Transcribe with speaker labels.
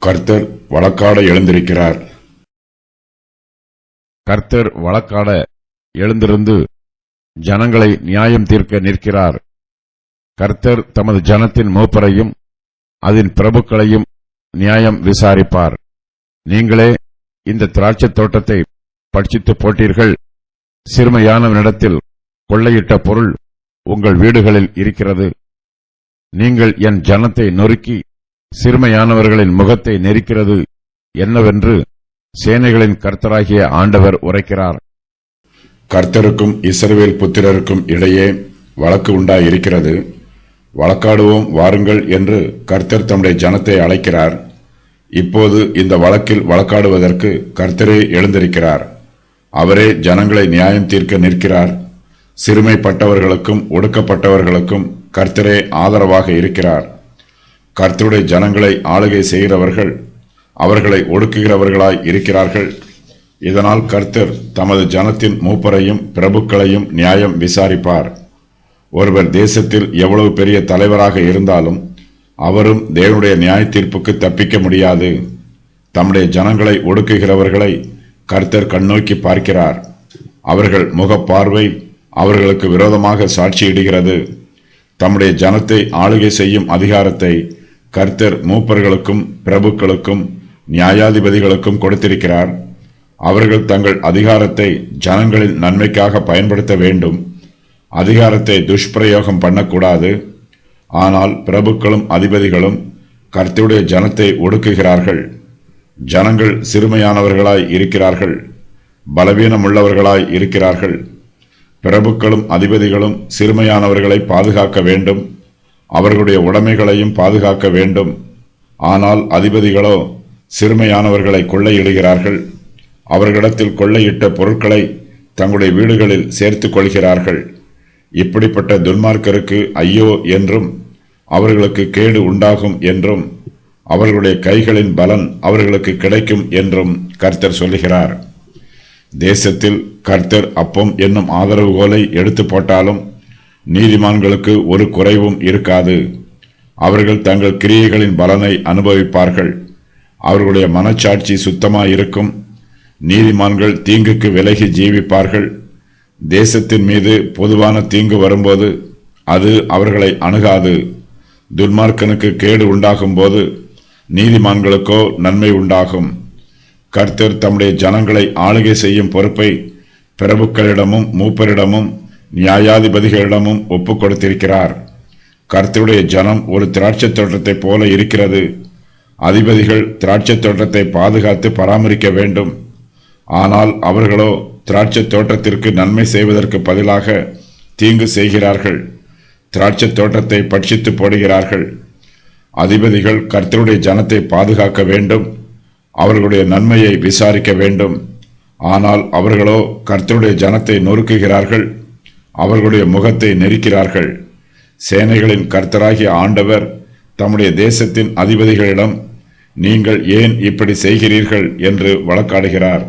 Speaker 1: கர்த்தர் வழக்காட எழுந்திருக்கிறார்.
Speaker 2: கர்த்தர் வழக்காட எழுந்திருந்து ஜனங்களை நியாயம் தீர்க்க நிற்கிறார். கர்த்தர் தமது ஜனத்தின் மூப்பரையும் அதன் பிரபுக்களையும் நியாயம் விசாரிப்பார். நீங்களே இந்த திராட்சைத் தோட்டத்தை பட்சித்து போட்டீர்கள். சிறுமையானவனிடத்தில் கொள்ளையிட்ட பொருள் உங்கள் வீடுகளில் இருக்கிறது. நீங்கள் என் ஜனத்தை நொறுக்கி சிறுமையானவர்களின் முகத்தை நெரிக்கிறது என்னவென்று சேனைகளின் கர்த்தராகிய ஆண்டவர் உரைக்கிறார்.
Speaker 1: கர்த்தருக்கும் இஸ்ரவேல் புத்திரருக்கும் இடையே வழக்கு உண்டாயிருக்கிறது. வழக்காடுவோம் வாருங்கள் என்று கர்த்தர் தம்முடைய ஜனத்தை அழைக்கிறார். இப்போது இந்த வழக்கில் வழக்காடுவதற்கு கர்த்தரே எழுந்திருக்கிறார். அவரே ஜனங்களை நியாயம் தீர்க்க நிற்கிறார். சிறுமைப்பட்டவர்களுக்கும் ஒடுக்கப்பட்டவர்களுக்கும் கர்த்தரே ஆதரவாக இருக்கிறார். கர்த்தருடைய ஜனங்களை ஆளுகை செய்கிறவர்கள் அவர்களை ஒடுக்குகிறவர்களாய் இருக்கிறார்கள். இதனால் கர்த்தர் தமது ஜனத்தின் மூப்பரையும் பிரபுக்களையும் நியாயம் விசாரிப்பார். ஒருவர் தேசத்தில் எவ்வளவு பெரிய தலைவராக இருந்தாலும் அவரும் தேவனுடைய நியாய தீர்ப்புக்கு தப்பிக்க முடியாது. தம்முடைய ஜனங்களை ஒடுக்குகிறவர்களை கர்த்தர் கண்ணோக்கி பார்க்கிறார். அவர்கள் முகப்பார்வை அவர்களுக்கு விரோதமாக சாட்சியிடுகிறது. தம்முடைய ஜனத்தை ஆளுகை செய்யும் அதிகாரத்தை கர்த்தர் மூப்பர்களுக்கும் பிரபுக்களுக்கும் நியாயாதிபதிகளுக்கும் கொடுத்திருக்கிறார். அவர்கள் தங்கள் அதிகாரத்தை ஜனங்களின் நன்மைக்காக பயன்படுத்த வேண்டும். அதிகாரத்தை துஷ்பிரயோகம் பண்ணக்கூடாது. ஆனால் பிரபுக்களும் அதிபதிகளும் கர்த்தருடைய ஜனத்தை ஒடுக்குகிறார்கள். ஜனங்கள் சிறுமையானவர்களாய் இருக்கிறார்கள், பலவீனமுள்ளவர்களாய் இருக்கிறார்கள். பிரபுக்களும் அதிபதிகளும் சிறுமையானவர்களை பாதுகாக்க வேண்டும், அவர்களுடைய உடைமைகளையும் பாதுகாக்க வேண்டும். ஆனால் அதிபதிகளோ சிறுமையானவர்களை கொள்ளையிடுகிறார்கள். அவர்களிடத்தில் கொள்ளையிட்ட பொருட்களை தங்களுடைய வீடுகளில் சேர்த்துக் கொள்கிறார்கள். இப்படிப்பட்ட துன்மார்க்கருக்கு ஐயோ என்றும் அவர்களுக்கு கேடு உண்டாகும் என்றும் அவர்களுடைய கைகளின் பலன் அவர்களுக்கு கிடைக்கும் என்றும் கர்த்தர் சொல்லுகிறார். தேசத்தில் கர்த்தர் அப்பம் என்னும் ஆதரவுகோலை எடுத்து போட்டாலும் நீதிமான்களுக்கு ஒரு குறைவும் இருக்காது. அவர்கள் தங்கள் கிரியைகளின் பலனை அனுபவிப்பார்கள். அவர்களுடைய மனச்சாட்சி சுத்தமாயிருக்கும். நீதிமான்கள் தீங்குக்கு விலகி ஜீவிப்பார்கள். தேசத்தின் மீது பொதுவான தீங்கு வரும்போது அது அவர்களை அணுகாது. துன்மார்க்கனுக்கு கேடு உண்டாகும் போது நீதிமான்களுக்கோ நன்மை உண்டாகும். கர்த்தர் தம்முடைய ஜனங்களை ஆளுகை செய்யும் பொறுப்பை பிரபுக்களிடமும் மூப்பரிடமும் நியாயாதிபதிகளிடமும் ஒப்புக் கொடுத்திருக்கிறார். கர்த்தருடைய ஜனம் ஒரு திராட்சைத் தோட்டத்தைப் போல இருக்கிறது. அதிபதிகள் திராட்சைத் தோட்டத்தை பாதுகாத்து பராமரிக்க வேண்டும். ஆனால் அவர்களோ திராட்சைத் தோட்டத்திற்கு நன்மை செய்வதற்கு பதிலாக தீங்கு செய்கிறார்கள். திராட்சைத் தோட்டத்தை பட்சித்து போடுகிறார்கள். அதிபதிகள் கர்த்தருடைய ஜனத்தை பாதுகாக்க வேண்டும், அவர்களுடைய நன்மையை விசாரிக்க வேண்டும். ஆனால் அவர்களோ கர்த்தருடைய ஜனத்தை நொறுக்குகிறார்கள், அவர்களுடைய முகத்தை நெரிக்கிறார்கள். சேனைகளின் கர்த்தராகிய ஆண்டவர் தம்முடைய தேசத்தின் அதிபதிகளிடம் நீங்கள் ஏன் இப்படி செய்கிறீர்கள் என்று வழக்காடுகிறார்.